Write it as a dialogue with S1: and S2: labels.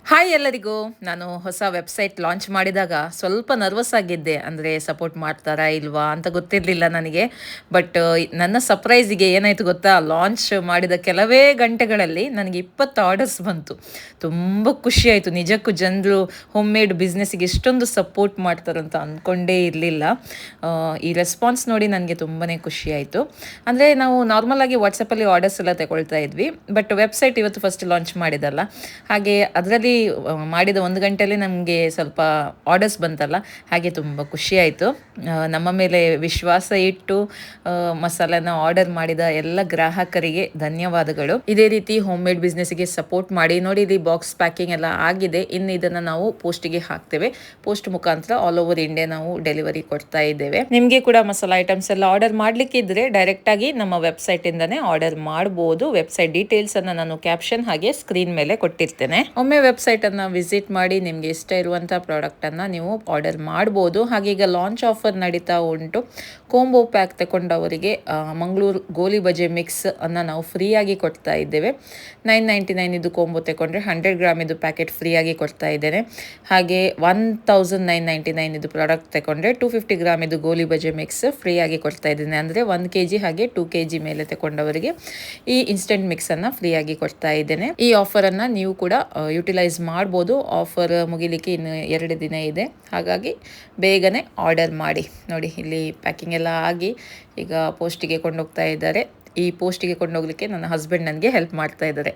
S1: Hi ಎಲ್ಲರಿಗೂ. ನಾನು ಹೊಸ ವೆಬ್ಸೈಟ್ ಲಾಂಚ್ ಮಾಡಿದಾಗ ಸ್ವಲ್ಪ ನರ್ವಸ್ ಆಗಿದ್ದೆ. ಅಂದರೆ ಸಪೋರ್ಟ್ ಮಾಡ್ತಾರಾ ಇಲ್ವಾ ಅಂತ ಗೊತ್ತಿರಲಿಲ್ಲ ನನಗೆ. ಬಟ್ ನನ್ನ ಸರ್ಪ್ರೈಸಿಗೆ ಏನಾಯಿತು ಗೊತ್ತಾ, ಲಾಂಚ್ ಮಾಡಿದ ಕೆಲವೇ ಗಂಟೆಗಳಲ್ಲಿ ನನಗೆ 20 ಆರ್ಡರ್ಸ್ ಬಂತು. ತುಂಬ ಖುಷಿಯಾಯಿತು. ನಿಜಕ್ಕೂ ಜನರು ಹೋಮ್ ಮೇಡ್ ಬಿಸ್ನೆಸ್ಸಿಗೆ ಇಷ್ಟೊಂದು ಸಪೋರ್ಟ್ ಮಾಡ್ತಾರಂತ ಅಂದ್ಕೊಂಡೇ ಇರಲಿಲ್ಲ. ಈ ರೆಸ್ಪಾನ್ಸ್ ನೋಡಿ ನನಗೆ ತುಂಬಾ ಖುಷಿಯಾಯಿತು. ಅಂದರೆ ನಾವು ನಾರ್ಮಲಾಗಿ ವಾಟ್ಸಪ್ಪಲ್ಲಿ ಆರ್ಡರ್ಸ್ ಎಲ್ಲ ತಗೊಳ್ತಾ ಇದ್ವಿ. ಬಟ್ ವೆಬ್ಸೈಟ್ ಇವತ್ತು ಫಸ್ಟ್ ಲಾಂಚ್ ಮಾಡಿದಲ್ಲ, ಹಾಗೆ ಅದರಲ್ಲಿ ಮಾಡಿದ 1 ಗಂಟೆಯಲ್ಲಿ ನಮಗೆ ಸ್ವಲ್ಪ ಆರ್ಡರ್ಸ್ ಬಂತಲ್ಲ, ಹಾಗೆ ತುಂಬ ಖುಷಿಯಾಯಿತು. ನಮ್ಮ ಮೇಲೆ ವಿಶ್ವಾಸ ಇಟ್ಟು ಮಸಾಲೆನ ಆರ್ಡರ್ ಮಾಡಿದ ಎಲ್ಲ ಗ್ರಾಹಕರಿಗೆ ಧನ್ಯವಾದಗಳು. ಇದೇ ರೀತಿ ಹೋಮ್ ಮೇಡ್ ಬಿಸ್ನೆಸ್ಗೆ ಸಪೋರ್ಟ್ ಮಾಡಿ. ನೋಡಿ, ಇಲ್ಲಿ ಬಾಕ್ಸ್ ಪ್ಯಾಕಿಂಗ್ ಎಲ್ಲ ಆಗಿದೆ. ಇನ್ನು ಇದನ್ನು ನಾವು ಪೋಸ್ಟಿಗೆ ಹಾಕ್ತೇವೆ. ಪೋಸ್ಟ್ ಮುಖಾಂತರ ಆಲ್ ಓವರ್ ಇಂಡಿಯಾ ನಾವು ಡೆಲಿವರಿ ಕೊಡ್ತಾ ಇದ್ದೇವೆ. ನಿಮಗೆ ಕೂಡ ಮಸಾಲಾ ಐಟಮ್ಸ್ ಎಲ್ಲ ಆರ್ಡರ್ ಮಾಡಲಿಕ್ಕೆ ಇದ್ರೆ ಡೈರೆಕ್ಟಾಗಿ ನಮ್ಮ ವೆಬ್ಸೈಟಿಂದನೇ ಆರ್ಡರ್ ಮಾಡ್ಬೋದು. ವೆಬ್ಸೈಟ್ ಡೀಟೇಲ್ಸನ್ನು ನಾನು ಕ್ಯಾಪ್ಷನ್ ಹಾಗೆ ಸ್ಕ್ರೀನ್ ಮೇಲೆ ಕೊಟ್ಟಿರ್ತೇನೆ. ಒಮ್ಮೆ ವೆಬ್ಸೈಟನ್ನು ವಿಸಿಟ್ ಮಾಡಿ ನಿಮಗೆ ಇಷ್ಟ ಇರುವಂಥ ಪ್ರಾಡಕ್ಟನ್ನು ನೀವು ಆರ್ಡರ್ ಮಾಡ್ಬೋದು. ಹಾಗೆ ಈಗ ಲಾಂಚ್ ಆಫರ್ ನಡೀತಾ ಉಂಟು. ಕೋಂಬೋ ಪ್ಯಾಕ್ ತಗೊಂಡವರಿಗೆ ಮಂಗಳೂರು ಗೋಲಿ ಬಜೆ ಮಿಕ್ಸ್ ಅನ್ನು ನಾವು ಫ್ರೀಯಾಗಿ ಕೊಡ್ತಾ ಇದ್ದೇವೆ. 999 ಇದು ಕೋಂಬೋ ತಗೊಂಡ್ರೆ 100 ಗ್ರಾಮ್ ಇದು ಪ್ಯಾಕೆಟ್ ಫ್ರೀಯಾಗಿ ಕೊಡ್ತಾ ಇದ್ದೇನೆ. ಹಾಗೆ 1999 ಇದು ಪ್ರಾಡಕ್ಟ್ ತಗೊಂಡ್ರೆ 250 ಗ್ರಾಮ್ ಇದು ಗೋಲಿ ಬಜೆ ಮಿಕ್ಸ್ ಫ್ರೀಯಾಗಿ ಕೊಡ್ತಾ ಇದ್ದೇನೆ. ಅಂದರೆ 1 kg ಹಾಗೆ 2 kg ಮೇಲೆ ತಗೊಂಡವರಿಗೆ ಈ ಇನ್ಸ್ಟೆಂಟ್ ಮಿಕ್ಸನ್ನು ಫ್ರೀಯಾಗಿ ಕೊಡ್ತಾ ಇದ್ದೇನೆ. ಈ ಆಫರನ್ನು ನೀವು ಕೂಡ ಯುಟಿಲೈಸ್ ಮಾಡ್ಬೋದು. ಆಫರ್ ಮುಗಿಲಿಕ್ಕೆ ಇನ್ನು 2 ದಿನ ಇದೆ, ಹಾಗಾಗಿ ಬೇಗನೆ ಆರ್ಡರ್ ಮಾಡಿ. ನೋಡಿ, ಇಲ್ಲಿ ಪ್ಯಾಕಿಂಗ್ ಎಲ್ಲ ಆಗಿ ಈಗ ಪೋಸ್ಟಿಗೆ ಕೊಂಡೋಗ್ತಾ ಇದ್ದಾರೆ. ಈ ಪೋಸ್ಟಿಗೆ ಕೊಂಡೋಗ್ಲಿಕ್ಕೆ ನನ್ನ ಹಸ್ಬೆಂಡ್ ನನಗೆ ಹೆಲ್ಪ್ ಮಾಡ್ತಾ ಇದ್ದಾರೆ.